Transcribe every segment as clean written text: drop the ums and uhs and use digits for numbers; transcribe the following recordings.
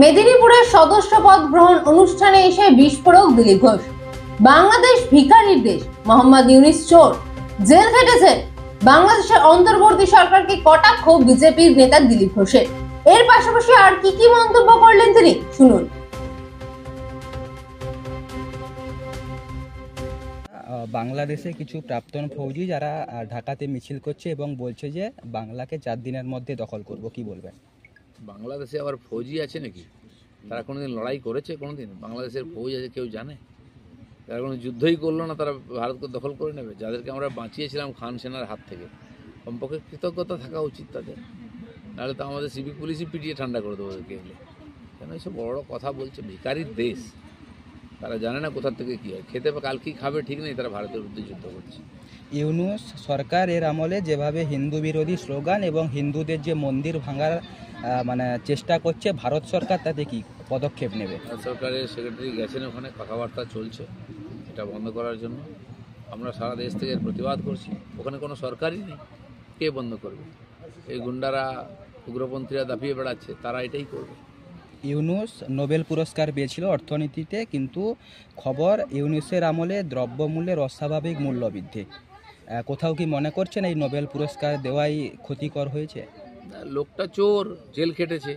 মেদিনীপুরের সদস্য পদ গ্রহণ অনুষ্ঠানে এসে বিস্ফোরক দিলীপ ঘোষ। বাংলাদেশ ভিখারির দেশ, মোহাম্মদ ইউনিস চোর, জেল খেটেছেন। বাংলাদেশের অন্তর্বর্তী সরকারকে কটাক্ষ বিজেপির নেতা দিলীপ ঘোষের। এর পাশাপাশি আর কি মন্তব্য করলেন তিনি, শুনুন। বাংলাদেশে কিছু প্রাক্তন ফৌজি যারা ঢাকাতে মিছিল করছে এবং বলছে যে বাংলাকে 4 দিনের মধ্যে দখল করব, কি বলবেন? বাংলাদেশে আবার ফৌজি আছে নাকি? তারা কোনোদিন লড়াই করেছে? কোনোদিন বাংলাদেশের ফৌজ আছে কেউ জানে? তারা কোনো যুদ্ধই করলো না, তারা ভারতকে দখল করে নেবে? যাদেরকে আমরা বাঁচিয়েছিলাম খান সেনার হাত থেকে, কমপক্ষে কৃতজ্ঞতা থাকা উচিত তাদের। নাহলে তো আমাদের সিভিক পুলিশই পিটিয়ে ঠান্ডা করে দেবো ওদেরকে এলে। কেন এইসব বড় বড় কথা বলছে? ভিখারির দেশ, তারা জানে না কোথা থেকে কী হয়, খেতে বা কাল কী খাবে ঠিক নেই, তারা ভারতের বিরুদ্ধে যুদ্ধ করছে। ইউনূস সরকার এর আমলে যেভাবে হিন্দু বিরোধী স্লোগান এবং হিন্দুদের যে মন্দির ভাঙার চেষ্টা করছে, ভারত সরকার তাতে কি পদক্ষেপ নেবে? সরকারের সেক্রেটারি গেছেন, ওখানে কথাবার্তা চলছে এটা বন্ধ করার জন্য। আমরা সারা দেশ থেকে প্রতিবাদ করছি। ওখানে কোনো সরকারই নেই, কে বন্ধ করবে? এই গুন্ডারা, উগ্রপন্থীরা দাপিয়ে বেড়াচ্ছে, তারা এটাই করবে। ইউনূস নোবেল পুরস্কার পেয়েছিল অর্থনীতিতে, কিন্তু খবর ইউনূসের আমলে দ্রব্যমূল্যের অস্বাভাবিক মূল্যবৃদ্ধি। কোথাও কি মনে করছেন এই নোবেল পুরস্কার দেওয়াই ক্ষতিকর হয়েছে? লোকটা চোর, জেল খেটেছে,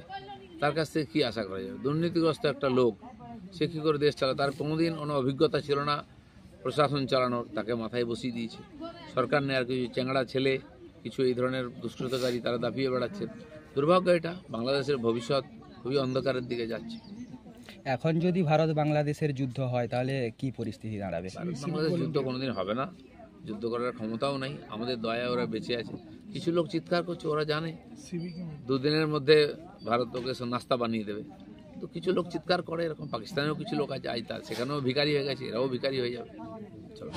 তার কাছ থেকে কী আশা করা যাবে? দুর্নীতিগ্রস্ত একটা লোক, সে কী করে দেশ চালায়? তার কোনোদিন কোনো অভিজ্ঞতা ছিল না প্রশাসন চালানোর, তাকে মাথায় বসিয়ে দিয়েছে সরকার। নেই আর কিছু চ্যাংড়া ছেলে, কিছু এই ধরনের দুষ্কৃতকারী, তারা দাপিয়ে বেড়াচ্ছে। দুর্ভাগ্য এটা। বাংলাদেশের ভবিষ্যৎ খুবই অন্ধকারের দিকে যাচ্ছে। এখন যদি ভারত বাংলাদেশের যুদ্ধ হয় তাহলে কি পরিস্থিতি দাঁড়াবে? বাংলাদেশ যুদ্ধ কোনোদিন হবে না, যুদ্ধ করার ক্ষমতাও নাই। আমাদের দয়া ওরা বেঁচে আছে। কিছু লোক চিৎকার করছে, ওরা জানে 2 দিনের মধ্যে ভারত ওকে নাস্তা বানিয়ে দেবে। তো কিছু লোক চিৎকার করে, এরকম পাকিস্তানেও কিছু লোক আছে, সেখানেও ভিখারি হয়ে গেছে, এরাও ভিখারি হয়ে যাবে। চলো।